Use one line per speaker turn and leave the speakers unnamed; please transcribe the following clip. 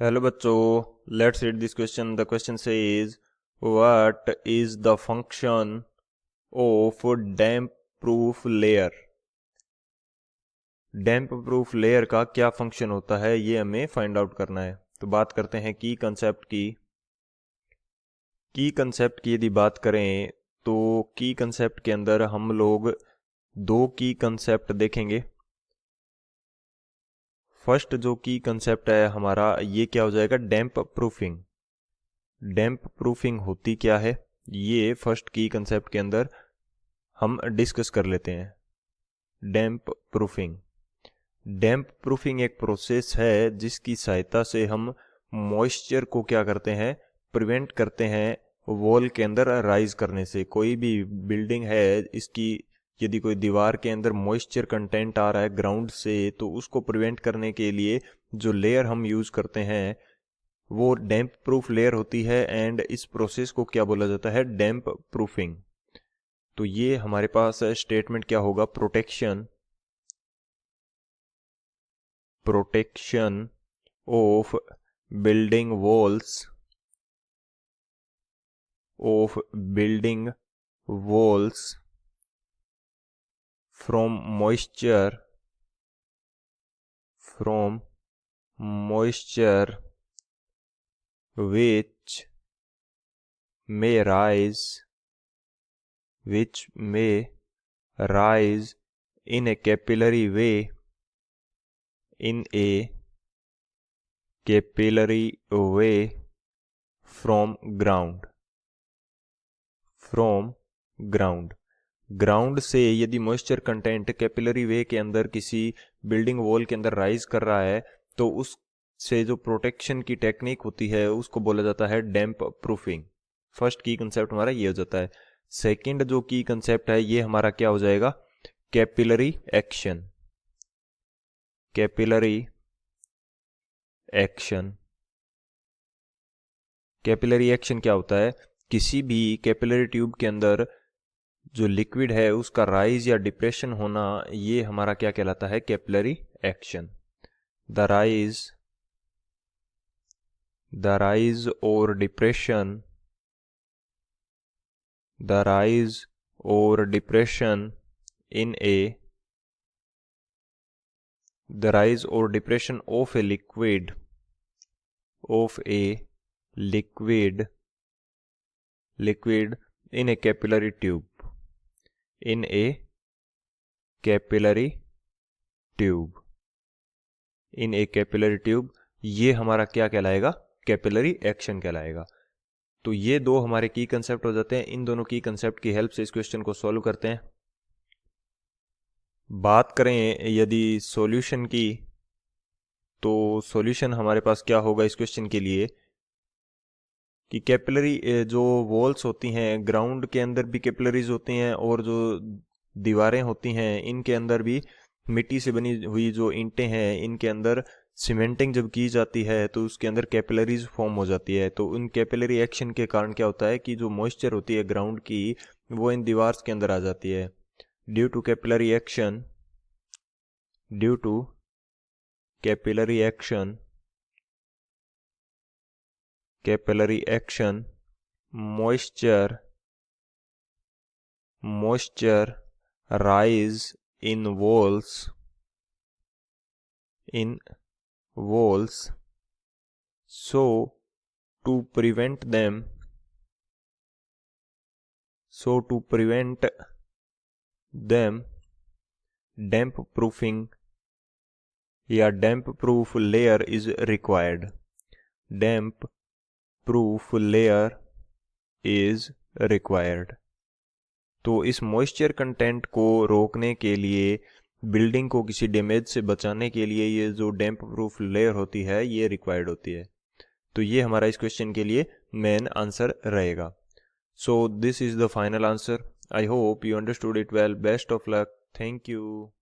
Hello बच्चों, let's read this question. The question says what is the function of damp proof layer. Damp proof layer का क्या function होता है ये हमें फाइंड आउट करना है. तो बात करते हैं की कंसेप्ट की यदि बात करें तो की कंसेप्ट के अंदर हम लोग दो की कंसेप्ट देखेंगे. फर्स्ट जो की कंसेप्ट है हमारा, ये क्या हो जाएगा, डैम्प प्रूफिंग. डैम्प प्रूफिंग होती क्या है ये फर्स्ट की कंसेप्ट के अंदर हम डिस्कस कर लेते हैं. डैम्प प्रूफिंग एक प्रोसेस है जिसकी सहायता से हम मॉइस्चर को क्या करते हैं, प्रिवेंट करते हैं वॉल के अंदर राइज करने से. कोई भी बिल्डिंग है, इसकी यदि कोई दीवार के अंदर मॉइस्चर कंटेंट आ रहा है ग्राउंड से, तो उसको प्रिवेंट करने के लिए जो लेयर हम यूज करते हैं वो डैम्प प्रूफ लेयर होती है. एंड इस प्रोसेस को क्या बोला जाता है, डैम्प प्रूफिंग. तो ये हमारे पास स्टेटमेंट क्या होगा, protection of building walls from moisture which may rise in a capillary way from ground से यदि मॉइस्चर कंटेंट कैपिलरी वे के अंदर किसी बिल्डिंग वॉल के अंदर राइज कर रहा है, तो उससे जो प्रोटेक्शन की टेक्निक होती है उसको बोला जाता है डैम्प प्रूफिंग. फर्स्ट की कंसेप्ट हमारा ये हो जाता है. सेकंड जो की कंसेप्ट है ये हमारा क्या हो जाएगा, कैपिलरी एक्शन. कैपिलरी एक्शन क्या होता है, किसी भी कैपिलरी ट्यूब के अंदर जो लिक्विड है उसका राइज या डिप्रेशन होना, ये हमारा क्या कहलाता है, capillary action. The rise or depression in a the rise or depression of a liquid in a capillary tube ये हमारा क्या कहलाएगा, कैपिलरी एक्शन कहलाएगा. तो ये दो हमारे की कंसेप्ट हो जाते हैं. इन दोनों की कंसेप्ट की हेल्प से इस क्वेश्चन को सॉल्व करते हैं. बात करें यदि सॉल्यूशन की, तो सॉल्यूशन हमारे पास क्या होगा इस क्वेश्चन के लिए कि कैपिलरी जो वॉल्स होती हैं, ग्राउंड के अंदर भी कैपिलरीज होती हैं और जो दीवारें होती हैं इनके अंदर भी मिट्टी से बनी हुई जो ईंटें हैं इनके अंदर सीमेंटिंग जब की जाती है तो उसके अंदर कैपिलरीज फॉर्म हो जाती है. तो उन कैपिलरी एक्शन के कारण क्या होता है कि जो मॉइस्चर होती है ग्राउंड की वो इन दीवार्स के अंदर आ जाती है. Due to capillary action moisture rise in walls so to prevent them damp proofing या damp proof layer is required. Damp proof layer is required. तो इस मॉइस्चर कंटेंट को रोकने के लिए, बिल्डिंग को किसी डैमेज से बचाने के लिए ये जो डैम्प प्रूफ लेयर होती है ये रिक्वायर्ड होती है. तो ये हमारा इस क्वेश्चन के लिए मेन आंसर रहेगा. So this is the final answer. I hope you understood it well. Best of luck. Thank you.